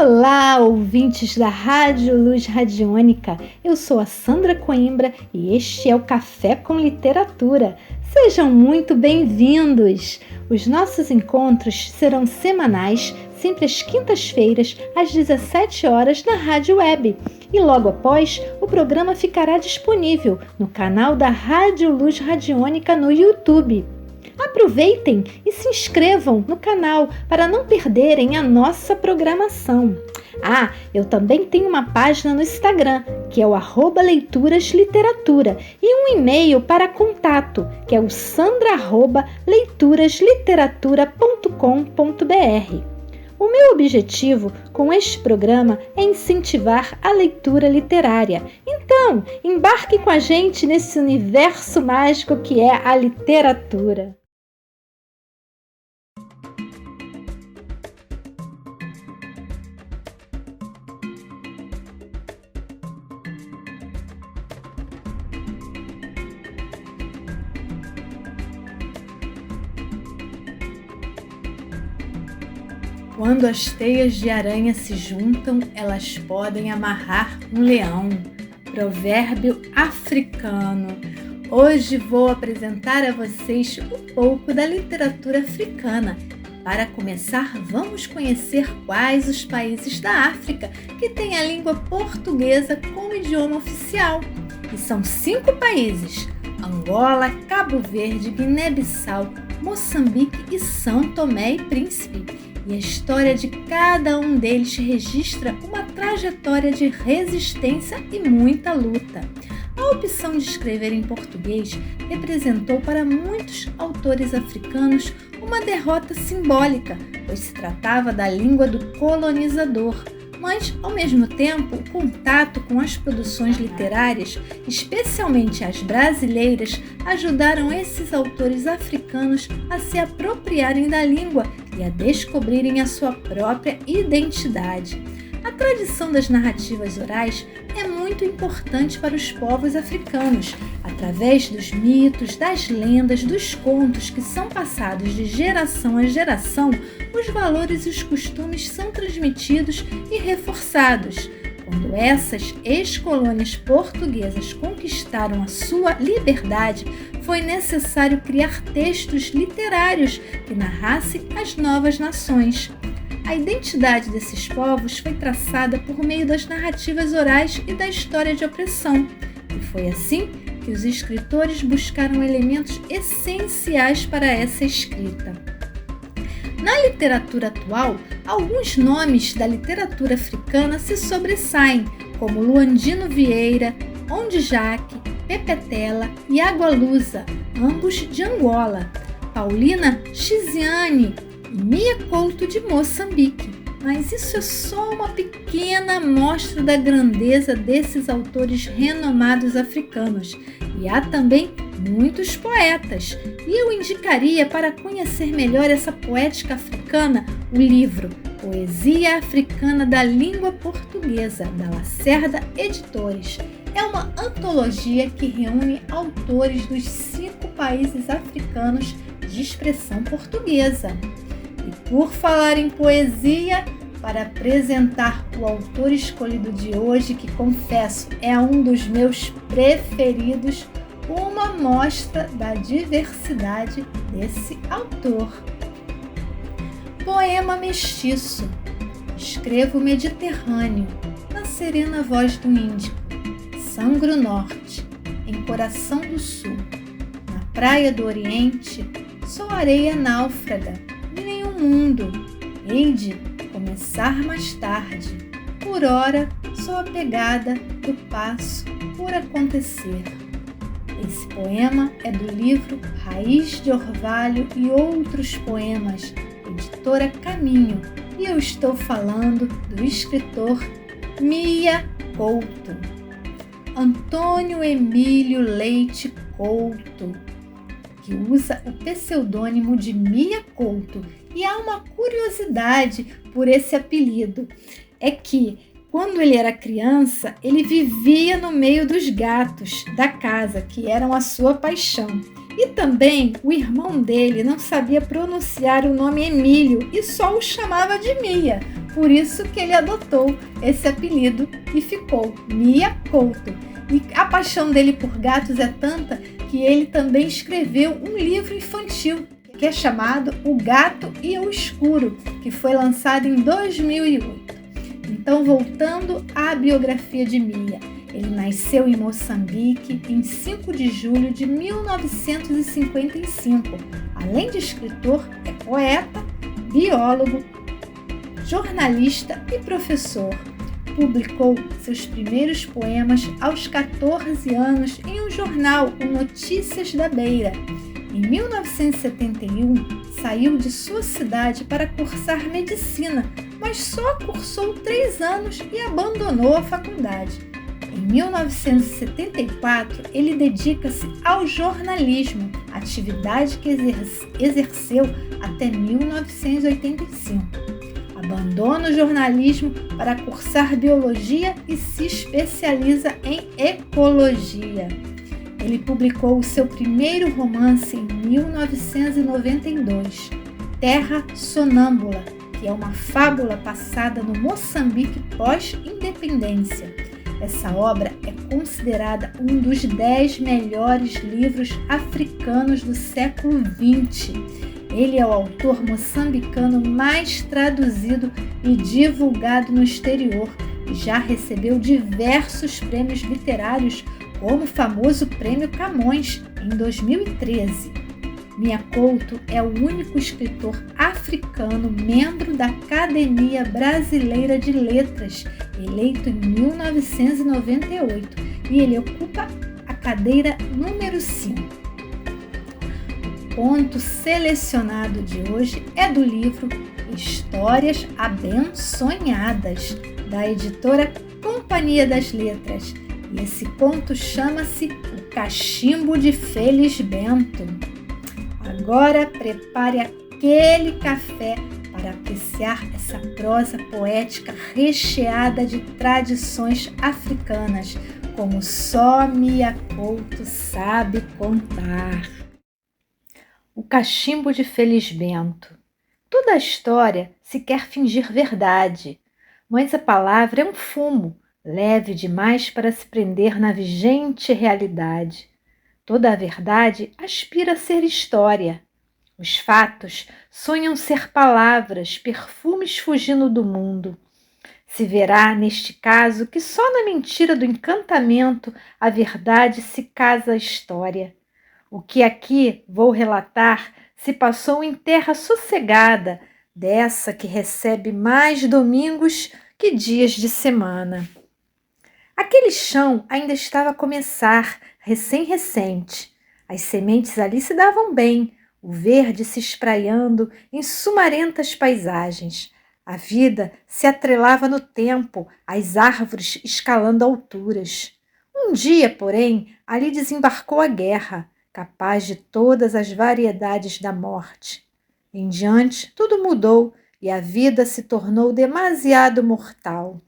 Olá, ouvintes da Rádio Luz Radiônica. Eu sou a Sandra Coimbra e este é o Café com Literatura. Sejam muito bem-vindos! Os nossos encontros serão semanais, sempre às quintas-feiras, às 17 horas na Rádio Web. E logo após, o programa ficará disponível no canal da Rádio Luz Radiônica no YouTube. Aproveitem e se inscrevam no canal para não perderem a nossa programação. Eu também tenho uma página no Instagram, que é o @leiturasliteratura, e um e-mail para contato, que é o sandra@leituraslitteratura.com.br. O meu objetivo com este programa é incentivar a leitura literária. Então, embarque com a gente nesse universo mágico que é a literatura. Quando as teias de aranha se juntam, elas podem amarrar um leão. Provérbio africano. Hoje vou apresentar a vocês um pouco da literatura africana. Para começar, vamos conhecer quais os países da África que têm a língua portuguesa como idioma oficial. E são 5 países: Angola, Cabo Verde, Guiné-Bissau, Moçambique e São Tomé e Príncipe. E a história de cada um deles registra uma trajetória de resistência e muita luta. A opção de escrever em português representou para muitos autores africanos uma derrota simbólica, pois se tratava da língua do colonizador. Mas, ao mesmo tempo, o contato com as produções literárias, especialmente as brasileiras, ajudaram esses autores africanos a se apropriarem da língua e a descobrirem a sua própria identidade. A tradição das narrativas orais é muito importante para os povos africanos. Através dos mitos, das lendas, dos contos que são passados de geração a geração, os valores e os costumes são transmitidos e reforçados. Quando essas ex-colônias portuguesas conquistaram a sua liberdade, foi necessário criar textos literários que narrassem as novas nações. A identidade desses povos foi traçada por meio das narrativas orais e da história de opressão. E foi assim que os escritores buscaram elementos essenciais para essa escrita. Na literatura atual, alguns nomes da literatura africana se sobressaem, como Luandino Vieira, Ondjak, Pepetela e Agualusa, ambos de Angola, Paulina Chiziane e Mia Couto de Moçambique. Mas isso é só uma pequena amostra da grandeza desses autores renomados africanos. E há também muitos poetas. E eu indicaria, para conhecer melhor essa poética africana, o livro Poesia Africana da Língua Portuguesa, da Lacerda Editores. É uma antologia que reúne autores dos 5 países africanos de expressão portuguesa. E por falar em poesia, para apresentar o autor escolhido de hoje, que confesso é um dos meus preferidos, uma amostra da diversidade desse autor. Poema mestiço. Escrevo o Mediterrâneo, na serena voz do Índico. Sangro norte, em coração do sul. Na praia do Oriente, sou areia náufraga de nenhum mundo. Hei de começar mais tarde. Por ora, sou a pegada do passo por acontecer. Esse poema é do livro Raiz de Orvalho e Outros Poemas, editora Caminho, e eu estou falando do escritor Mia Couto. Antônio Emílio Leite Couto, que usa o pseudônimo de Mia Couto. E há uma curiosidade por esse apelido, é que quando ele era criança, ele vivia no meio dos gatos da casa, que eram a sua paixão. E também o irmão dele não sabia pronunciar o nome Emílio e só o chamava de Mia. Por isso que ele adotou esse apelido e ficou Mia Couto. E a paixão dele por gatos é tanta que ele também escreveu um livro infantil que é chamado O Gato e o Escuro, que foi lançado em 2008. Então, voltando à biografia de Mia, ele nasceu em Moçambique em 5 de julho de 1955. Além de escritor, é poeta, biólogo, jornalista e professor. Publicou seus primeiros poemas aos 14 anos em um jornal, o Notícias da Beira. Em 1971, saiu de sua cidade para cursar medicina, mas só cursou 3 anos e abandonou a faculdade. Em 1974, ele dedica-se ao jornalismo, atividade que exerceu até 1985. Abandona o jornalismo para cursar biologia e se especializa em ecologia. Ele publicou o seu primeiro romance em 1992, Terra Sonâmbula, que é uma fábula passada no Moçambique pós-independência. Essa obra é considerada um dos 10 melhores livros africanos do século XX. Ele é o autor moçambicano mais traduzido e divulgado no exterior e já recebeu diversos prêmios literários, como o famoso Prêmio Camões, em 2013. Mia Couto é o único escritor africano membro da Academia Brasileira de Letras, eleito em 1998, e ele ocupa a cadeira número 5. O conto selecionado de hoje é do livro Histórias Abençonhadas, da editora Companhia das Letras. E esse conto chama-se O Cachimbo de Felisbento. Agora prepare aquele café para apreciar essa prosa poética recheada de tradições africanas, como só Mia Couto sabe contar. O Cachimbo de Felisbento. Toda a história se quer fingir verdade, mas a palavra é um fumo, leve demais para se prender na vigente realidade. Toda a verdade aspira a ser história. Os fatos sonham ser palavras, perfumes fugindo do mundo. Se verá, neste caso, que só na mentira do encantamento a verdade se casa a história. O que aqui vou relatar se passou em terra sossegada, dessa que recebe mais domingos que dias de semana. Aquele chão ainda estava a começar, recém-recente. As sementes ali se davam bem, o verde se espraiando em sumarentas paisagens. A vida se atrelava no tempo, as árvores escalando alturas. Um dia, porém, ali desembarcou a guerra, capaz de todas as variedades da morte. Em diante, tudo mudou e a vida se tornou demasiado mortal.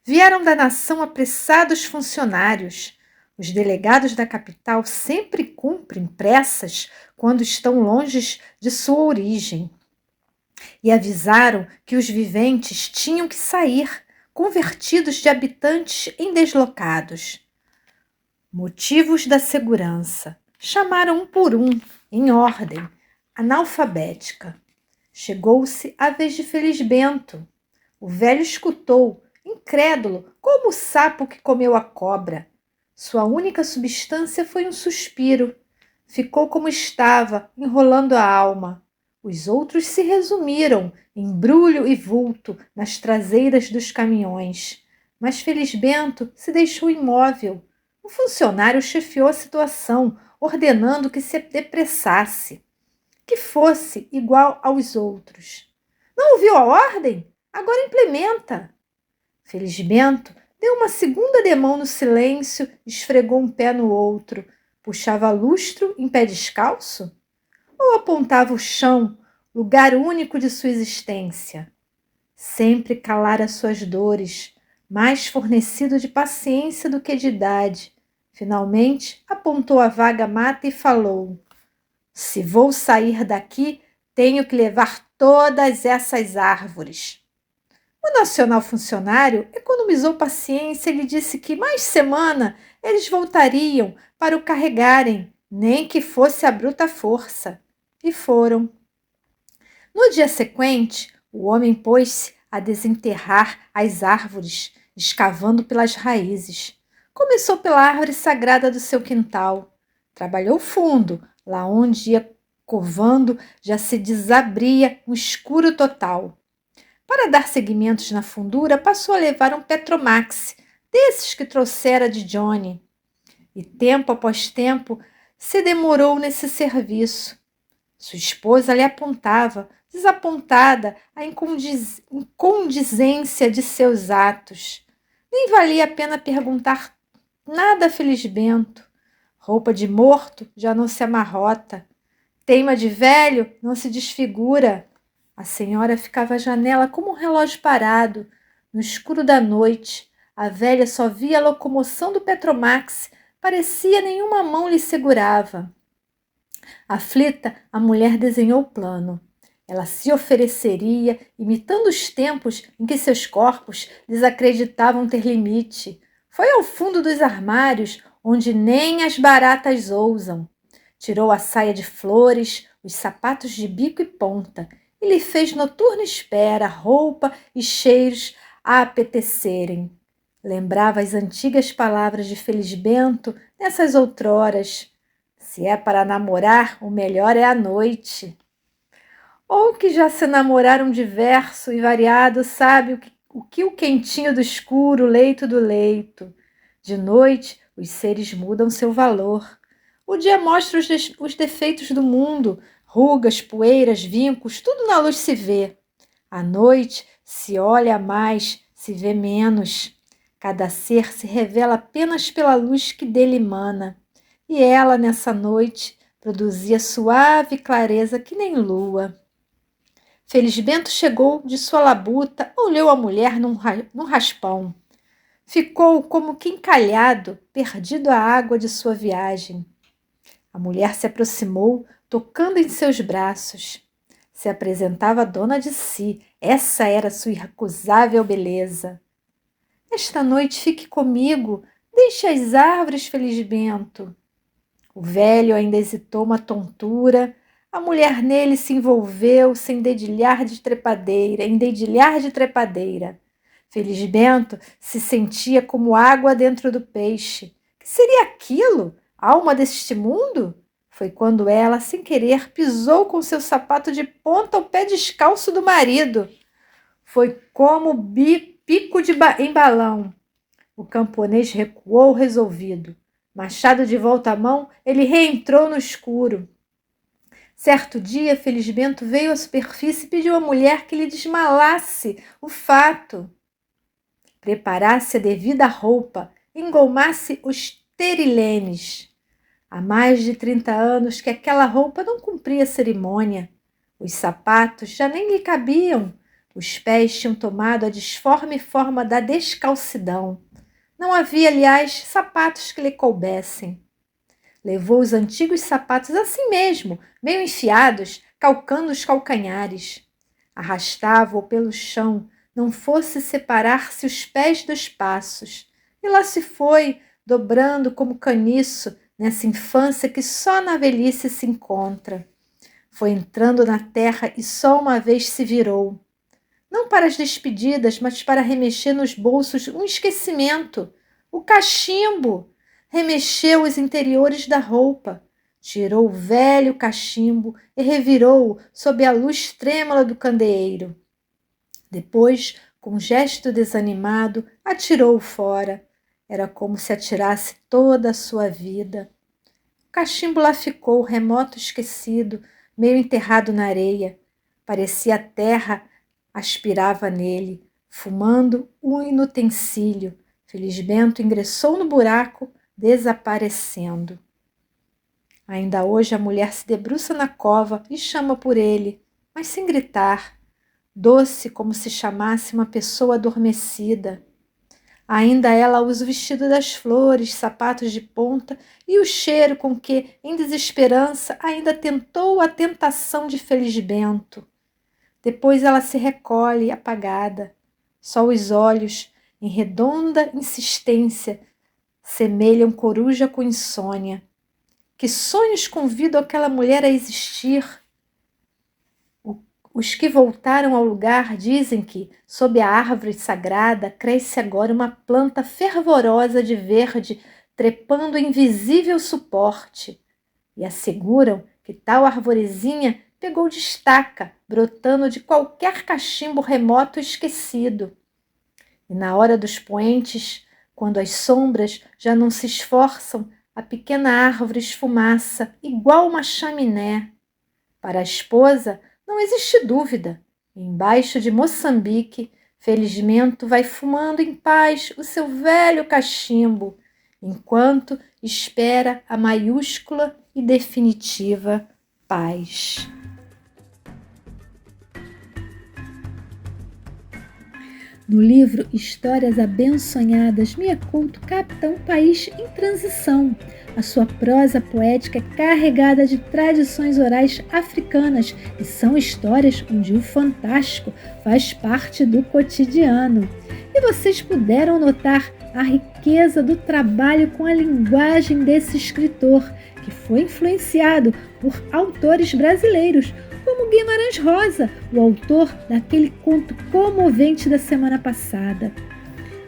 Vieram da nação apressados funcionários. Os delegados da capital sempre cumprem pressas quando estão longe de sua origem. E avisaram que os viventes tinham que sair, convertidos de habitantes em deslocados. Motivos da segurança. Chamaram um por um, em ordem, analfabética. Chegou-se a vez de Felisbento. O velho escutou, incrédulo, como o sapo que comeu a cobra. Sua única substância foi um suspiro. Ficou como estava, enrolando a alma. Os outros se resumiram, embrulho e vulto, nas traseiras dos caminhões. Mas Felisbento se deixou imóvel. O funcionário chefiou a situação, ordenando que se depressasse, que fosse igual aos outros. Não ouviu a ordem? Agora implementa. Felisbento deu uma segunda demão no silêncio, esfregou um pé no outro, puxava lustro em pé descalço? Ou apontava o chão, lugar único de sua existência? Sempre calara suas dores, mais fornecido de paciência do que de idade. Finalmente apontou a vaga mata e falou: se vou sair daqui, tenho que levar todas essas árvores. O nacional funcionário economizou paciência e lhe disse que mais semana eles voltariam para o carregarem, nem que fosse a bruta força. E foram. No dia sequente, o homem pôs-se a desenterrar as árvores, escavando pelas raízes. Começou pela árvore sagrada do seu quintal. Trabalhou fundo, lá onde ia covando já se desabria um escuro total. Para dar seguimentos na fundura, passou a levar um Petromax, desses que trouxera de Johnny. E tempo após tempo se demorou nesse serviço. Sua esposa lhe apontava, desapontada, a incondizência de seus atos. Nem valia a pena perguntar nada a Felisbento. Roupa de morto já não se amarrota. Teima de velho não se desfigura. A senhora ficava à janela como um relógio parado. No escuro da noite, a velha só via a locomoção do Petromax. Parecia nenhuma mão lhe segurava. Aflita, a mulher desenhou o plano. Ela se ofereceria, imitando os tempos em que seus corpos desacreditavam ter limite. Foi ao fundo dos armários, onde nem as baratas ousam. Tirou a saia de flores, os sapatos de bico e ponta, e lhe fez noturna espera, roupa e cheiros a apetecerem. Lembrava as antigas palavras de Felisbento nessas outroras. Se é para namorar, o melhor é a noite. Ou que já se namoraram diverso e variado, sabe o que o quentinho do escuro, o leito do leito. De noite, os seres mudam seu valor. O dia mostra os defeitos do mundo, rugas, poeiras, vincos, tudo na luz se vê. À noite, se olha mais, se vê menos. Cada ser se revela apenas pela luz que dele emana. E ela, nessa noite, produzia suave clareza que nem lua. Felisbento chegou de sua labuta, olhou a mulher num raspão. Ficou como que encalhado, perdido à água de sua viagem. A mulher se aproximou, tocando em seus braços. Se apresentava dona de si, essa era sua irrecusável beleza. Esta noite fique comigo, deixe as árvores, Felisbento. O velho ainda hesitou uma tontura. A mulher nele se envolveu sem dedilhar de trepadeira. Felisbento se sentia como água dentro do peixe. Que seria aquilo? Alma deste mundo? Foi quando ela, sem querer, pisou com seu sapato de ponta ao pé descalço do marido. Foi como pico em balão. O camponês recuou resolvido. Machado de volta à mão, ele reentrou no escuro. Certo dia, Felisbento veio à superfície e pediu à mulher que lhe desmalasse o fato. Preparasse a devida roupa, engolmasse os terilenes. Há mais de 30 anos que aquela roupa não cumpria cerimônia. Os sapatos já nem lhe cabiam. Os pés tinham tomado a disforme forma da descalcidão. Não havia, aliás, sapatos que lhe coubessem. Levou os antigos sapatos assim mesmo, meio enfiados, calcando os calcanhares. Arrastava-o pelo chão, não fosse separar-se os pés dos passos. E lá se foi, dobrando como caniço, nessa infância que só na velhice se encontra. Foi entrando na terra e só uma vez se virou. Não para as despedidas, mas para remexer nos bolsos um esquecimento. O cachimbo! Remexeu os interiores da roupa. Tirou o velho cachimbo e revirou-o sob a luz trêmula do candeeiro. Depois, com um gesto desanimado, atirou-o fora. Era como se atirasse toda a sua vida. O cachimbo lá ficou, remoto esquecido, meio enterrado na areia. Parecia a terra aspirava nele, fumando um inutensílio. Felisbento ingressou no buraco, desaparecendo. Ainda hoje a mulher se debruça na cova e chama por ele, mas sem gritar, doce como se chamasse uma pessoa adormecida. Ainda ela usa o vestido das flores, sapatos de ponta e o cheiro com que, em desesperança, ainda tentou a tentação de Felisbento. Depois ela se recolhe, apagada. Só os olhos, em redonda insistência, semelham coruja com insônia. Que sonhos convidam aquela mulher a existir? Os que voltaram ao lugar dizem que, sob a árvore sagrada, cresce agora uma planta fervorosa de verde, trepando invisível suporte. E asseguram que tal arvorezinha pegou de estaca, brotando de qualquer cachimbo remoto e esquecido. E na hora dos poentes, quando as sombras já não se esforçam, a pequena árvore esfumaça, igual uma chaminé. Para a esposa, não existe dúvida. Embaixo de Moçambique, Felismento vai fumando em paz o seu velho cachimbo, enquanto espera a maiúscula e definitiva paz. No livro Histórias Abençonhadas, Mia Couto capta um país em transição. A sua prosa poética é carregada de tradições orais africanas e são histórias onde o fantástico faz parte do cotidiano. E vocês puderam notar a riqueza do trabalho com a linguagem desse escritor, que foi influenciado por autores brasileiros, como Guimarães Rosa, o autor daquele conto comovente da semana passada.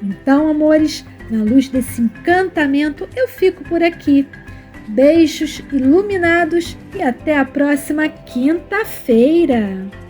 Então, amores, na luz desse encantamento, eu fico por aqui. Beijos iluminados e até a próxima quinta-feira!